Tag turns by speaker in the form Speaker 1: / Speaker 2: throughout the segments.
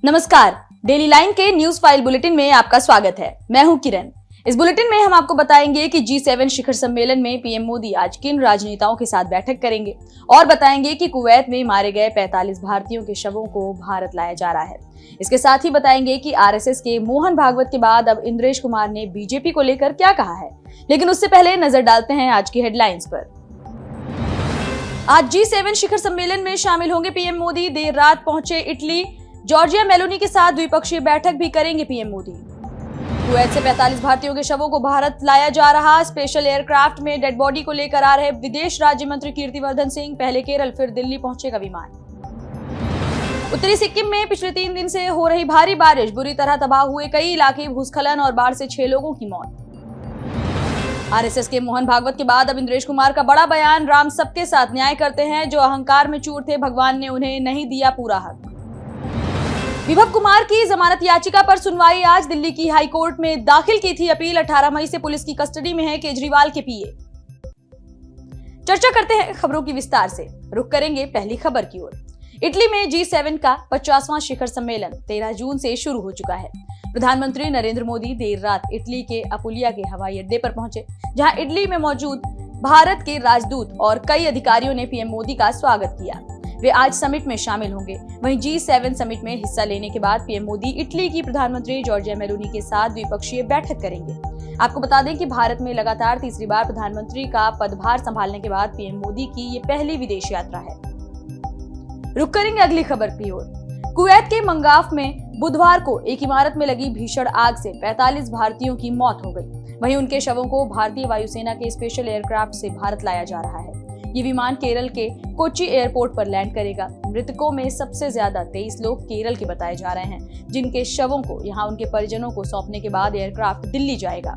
Speaker 1: नमस्कार, daily line के news file bulletin में आपका स्वागत है। मैं हूं किरण। इस बुलेटिन में हम आपको बताएंगे कि G7 शिखर सम्मेलन में पीएम मोदी आज किन राजनेताओं के साथ बैठक करेंगे और बताएंगे कि कुवैत में मारे गए 45 भारतीयों के शवों को भारत लाया जा रहा है। इसके साथ ही बताएंगे कि आरएसएस के मोहन भागवत के बाद अब इंद्रेश कुमार ने बीजेपी को लेकर क्या कहा है। लेकिन उससे पहले नजर डालते हैं आज की हेडलाइंस पर। आज G7 शिखर सम्मेलन में शामिल होंगे पीएम मोदी। देर रात पहुंचे इटली, जॉर्जिया मेलोनी के साथ द्विपक्षीय बैठक भी करेंगे पीएम मोदी। कुवैत से 45 भारतीयों के शवों को भारत लाया जा रहा। स्पेशल एयरक्राफ्ट में डेड बॉडी को लेकर आ रहे विदेश राज्य मंत्री कीर्तिवर्धन सिंह। पहले केरल फिर दिल्ली पहुंचेगा विमान। उत्तरी सिक्किम में पिछले 3 दिन से हो रही भारी बारिश, बुरी तरह तबाह हुए कई इलाके। भूस्खलन और बाढ़ से 6 लोगों की मौत। आरएसएस के मोहन भागवत के बाद अब इंद्रेश कुमार का बड़ा बयान। राम सबके साथ न्याय करते हैं, जो अहंकार में चूर थे, भगवान ने उन्हें नहीं दिया पूरा हक। विभव कुमार की जमानत याचिका पर सुनवाई आज। दिल्ली की हाई कोर्ट में दाखिल की थी अपील। 18 मई से पुलिस की कस्टडी में है केजरीवाल के पीए। चर्चा करते हैं खबरों की विस्तार से। रुख करेंगे पहली खबर की ओर। इटली में G7 का 50वां शिखर सम्मेलन 13 जून से शुरू हो चुका है। प्रधानमंत्री नरेंद्र मोदी देर रात इटली के अपुलिया के हवाई अड्डे पर पहुंचे, जहां इटली में मौजूद भारत के राजदूत और कई अधिकारियों ने पीएम मोदी का स्वागत किया। वे आज समिट में शामिल होंगे। वहीं G7 समिट में हिस्सा लेने के बाद पीएम मोदी इटली की प्रधानमंत्री जॉर्जिया मेलोनी के साथ द्विपक्षीय बैठक करेंगे। आपको बता दें कि भारत में लगातार तीसरी बार प्रधानमंत्री का पदभार संभालने के बाद पीएम मोदी की ये पहली विदेश यात्रा है। रुक करेंगे अगली खबर की ओर। कुवैत के मंगाफ में बुधवार को एक इमारत में लगी भीषण आग से 45 भारतीयों की मौत हो गई। वहीं उनके शवों को भारतीय वायुसेना के स्पेशल एयरक्राफ्ट से भारत लाया जा रहा है। ये विमान केरल के कोच्चि एयरपोर्ट पर लैंड करेगा। मृतकों में सबसे ज्यादा 23 लोग केरल के बताए जा रहे हैं, जिनके शवों को यहां उनके परिजनों को सौंपने के बाद एयरक्राफ्ट दिल्ली जाएगा।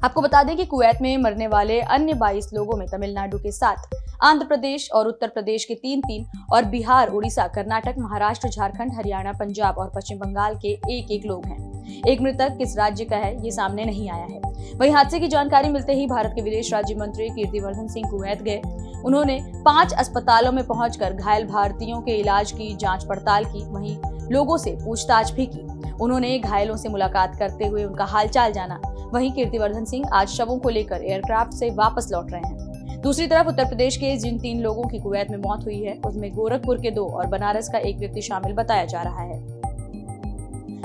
Speaker 1: आपको बता दें कि कुवैत में मरने वाले अन्य 22 लोगों में तमिलनाडु के 7, आंध्र प्रदेश और उत्तर प्रदेश के 3 और बिहार, उड़ीसा, कर्नाटक, महाराष्ट्र, झारखंड, हरियाणा, पंजाब और पश्चिम बंगाल के 1-1 लोग हैं। एक मृतक किस राज्य का है, ये सामने नहीं आया है। वहीं हादसे की जानकारी मिलते ही भारत के विदेश राज्य मंत्री कीर्तिवर्धन सिंह कुवैत गए। उन्होंने 5 अस्पतालों में पहुंचकर घायल भारतीयों के इलाज की जांच पड़ताल की। वहीं लोगों से पूछताछ भी की। उन्होंने घायलों से मुलाकात करते हुए उनका हालचाल जाना। वहीं कीर्तिवर्धन सिंह आज शवों को लेकर एयरक्राफ्ट से वापस लौट रहे हैं। दूसरी तरफ उत्तर प्रदेश के जिन 3 लोगों की कुवैत में मौत हुई है, उसमें गोरखपुर के 2 और बनारस का 1 व्यक्ति शामिल बताया जा रहा है।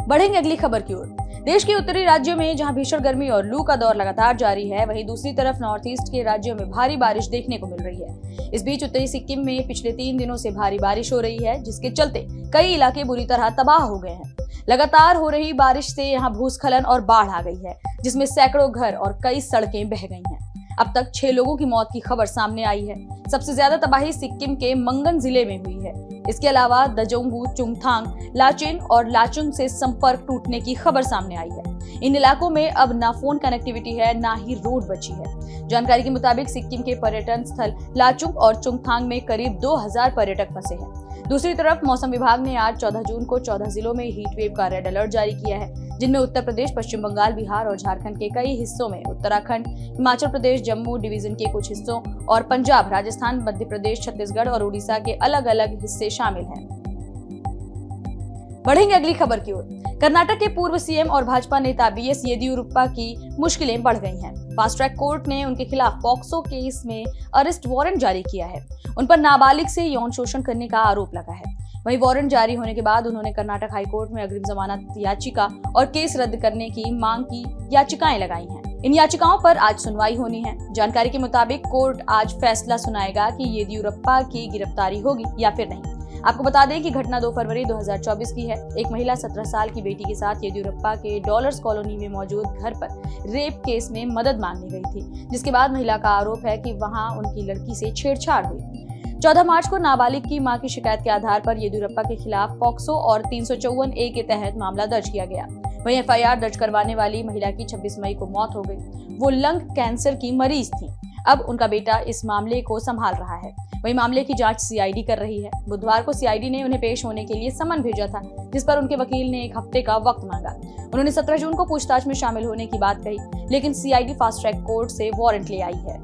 Speaker 1: बढ़ेंगे अगली खबर की ओर। देश के उत्तरी राज्यों में जहां भीषण गर्मी और लू का दौर लगातार जारी है, वहीं दूसरी तरफ नॉर्थ ईस्ट के राज्यों में भारी बारिश देखने को मिल रही है। इस बीच उत्तरी सिक्किम में पिछले 3 दिनों से भारी बारिश हो रही है, जिसके चलते कई इलाके बुरी तरह तबाह हो गए हैं। लगातार हो रही बारिश से यहाँ भूस्खलन और बाढ़ आ गई है, जिसमें सैकड़ों घर और कई सड़कें बह गई हैं। अब तक 6 लोगों की मौत की खबर सामने आई है। सबसे ज्यादा तबाही सिक्किम के मंगन जिले में हुई है। इसके अलावा दजोंगू, चुंगथांग, लाचेन और लाचुंग से संपर्क टूटने की खबर सामने आई है। इन इलाकों में अब ना फोन कनेक्टिविटी है, ना ही रोड बची है। जानकारी के मुताबिक सिक्किम के पर्यटन स्थल लाचुंग और चुंगथांग में करीब 2000 पर्यटक फंसे हैं। दूसरी तरफ मौसम विभाग ने आज 14 जून को 14 जिलों में हीट वेव का रेड अलर्ट जारी किया है, जिनमें उत्तर प्रदेश, पश्चिम बंगाल, बिहार और झारखंड के कई हिस्सों में, उत्तराखंड, हिमाचल प्रदेश, जम्मू डिवीजन के कुछ हिस्सों और पंजाब, राजस्थान, मध्य प्रदेश, छत्तीसगढ़ और उड़ीसा के अलग अलग हिस्से शामिल हैं। बढ़ेंगे अगली खबर की ओर। कर्नाटक के पूर्व सीएम और भाजपा नेता बीएस येदियुरप्पा की मुश्किलें बढ़ गई हैं। फास्ट ट्रैक कोर्ट ने उनके खिलाफ पॉक्सो केस में अरेस्ट वारंट जारी किया है। उन पर नाबालिग से यौन शोषण करने का आरोप लगा है। वहीं वारंट जारी होने के बाद उन्होंने कर्नाटक हाईकोर्ट में अग्रिम जमानत याचिका और केस रद्द करने की मांग की याचिकाएं लगाई हैं। इन याचिकाओं पर आज सुनवाई होनी है। जानकारी के मुताबिक कोर्ट आज फैसला सुनाएगा कि येदियुरप्पा की गिरफ्तारी होगी या फिर नहीं। आपको बता दें कि घटना 2 फरवरी 2024 की है। एक महिला 17 साल की बेटी के साथ येदियुरप्पा के डॉलर्स कॉलोनी में मौजूद घर पर रेप केस में मदद मांगने गई थी, जिसके बाद महिला का आरोप है कि वहां उनकी लड़की से छेड़छाड़ हुई। 14 मार्च को नाबालिग की मां की शिकायत के आधार पर येदियुरप्पा के खिलाफ पॉक्सो और 354A के तहत मामला दर्ज किया गया। वहीं एफआईआर दर्ज करवाने वाली महिला की 26 मई को मौत हो गई। वो लंग कैंसर की मरीज थी। अब उनका बेटा इस मामले को संभाल रहा है। वहीं मामले की जांच सीआईडी कर रही है। बुधवार को सीआईडी ने उन्हें पेश होने के लिए समन भेजा था, जिस पर उनके वकील ने 1 हफ्ते का वक्त मांगा। उन्होंने 17 जून को पूछताछ में शामिल होने की बात कही, लेकिन सीआईडी फास्ट ट्रैक कोर्ट से वारंट ले आई है।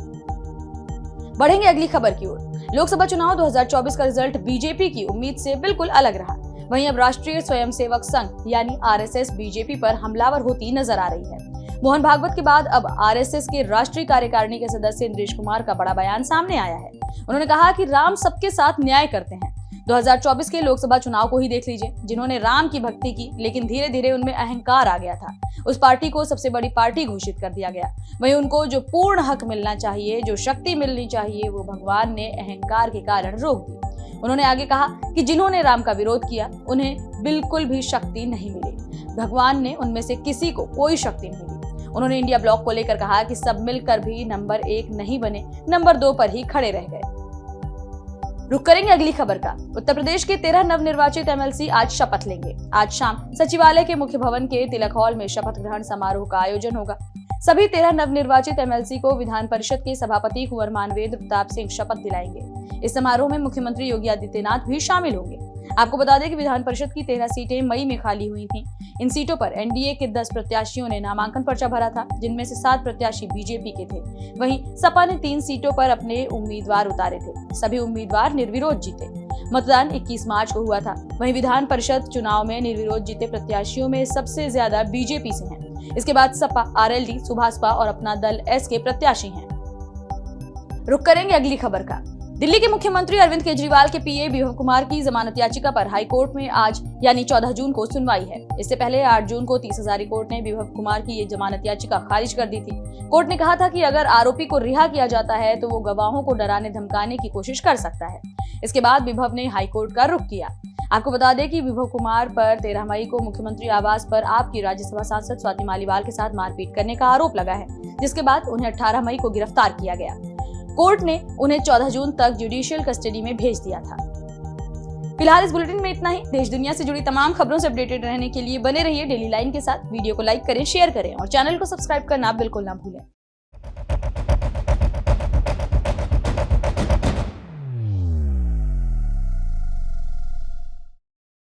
Speaker 1: बढ़ेंगे अगली खबर की ओर। लोकसभा चुनाव 2024 का रिजल्ट बीजेपी की उम्मीद से बिल्कुल अलग रहा। वहीं अब राष्ट्रीय स्वयंसेवक संघ यानी आरएसएस बीजेपी पर हमलावर होती नजर आ रही है। मोहन भागवत के बाद अब आरएसएस के राष्ट्रीय कार्यकारिणी के सदस्य इंद्रेश कुमार का बड़ा बयान सामने आया है। उन्होंने कहा कि राम सबके साथ न्याय करते हैं। 2024 के लोकसभा चुनाव को ही देख लीजिए, जिन्होंने राम की भक्ति की, लेकिन धीरे धीरे उनमें अहंकार आ गया था। उस पार्टी को सबसे बड़ी पार्टी घोषित कर दिया गया। वहीं उनको जो पूर्ण हक मिलना चाहिए, जो शक्ति मिलनी चाहिए, वो भगवान ने अहंकार के कारण रोक दी। उन्होंने आगे कहा कि जिन्होंने राम का विरोध किया, उन्हें बिल्कुल भी शक्ति नहीं मिली। भगवान ने उनमें से किसी को कोई शक्ति नहीं दी। उन्होंने इंडिया ब्लॉक को लेकर कहा कि सब मिलकर भी नंबर 1 नहीं बने, नंबर 2 पर ही खड़े रह गए। रुक करेंगे अगली खबर का। उत्तर प्रदेश के 13 नवनिर्वाचित एमएलसी आज शपथ लेंगे। आज शाम सचिवालय के मुख्य भवन के तिलक हॉल में शपथ ग्रहण समारोह का आयोजन होगा। सभी 13 नवनिर्वाचित एमएलसी को विधान परिषद के सभापति कुंवर मानवेंद्र प्रताप सिंह शपथ दिलाएंगे। इस समारोह में मुख्यमंत्री योगी आदित्यनाथ भी शामिल होंगे। आपको बता दें कि विधान परिषद की 13 सीटें मई में खाली हुई थीं। इन सीटों पर एनडीए के 10 प्रत्याशियों ने नामांकन पर्चा भरा था, जिनमें से 7 प्रत्याशी बीजेपी के थे। वहीं सपा ने 3 सीटों पर अपने उम्मीदवार उतारे थे। सभी उम्मीदवार निर्विरोध जीते। मतदान 21 मार्च को हुआ था। वहीं विधान परिषद चुनाव में निर्विरोध जीते प्रत्याशियों में सबसे ज्यादा बीजेपी से हैं। इसके बाद सपा, आरएलडी, सुभाषपा और अपना दल एस के प्रत्याशी हैं। रुक करेंगे अगली खबर का। दिल्ली के मुख्यमंत्री अरविंद केजरीवाल के पीए विभव कुमार की जमानत याचिका पर हाई कोर्ट में आज यानी 14 जून को सुनवाई है। इससे पहले 8 जून को 30 हजारी कोर्ट ने विभव कुमार की ये जमानत याचिका खारिज कर दी थी। कोर्ट ने कहा था कि अगर आरोपी को रिहा किया जाता है तो वो गवाहों को डराने धमकाने की कोशिश कर सकता है। इसके बाद विभव ने हाई कोर्ट का रुख किया। आपको बता दें कि विभव कुमार पर 13 मई को मुख्यमंत्री आवास पर आपकी राज्यसभा सांसद स्वाति मालीवाल के साथ मारपीट करने का आरोप लगा है, जिसके बाद उन्हें 18 मई को गिरफ्तार किया गया। कोर्ट ने उन्हें 14 जून तक जुडिशियल कस्टडी में भेज दिया था। फिलहाल इस बुलेटिन में इतना ही। देश दुनिया से जुड़ी तमाम खबरों से अपडेटेड रहने के लिए बने रहिए डेली लाइन के साथ। वीडियो को लाइक करें, शेयर करें और चैनल को सब्सक्राइब करना बिल्कुल ना भूलें।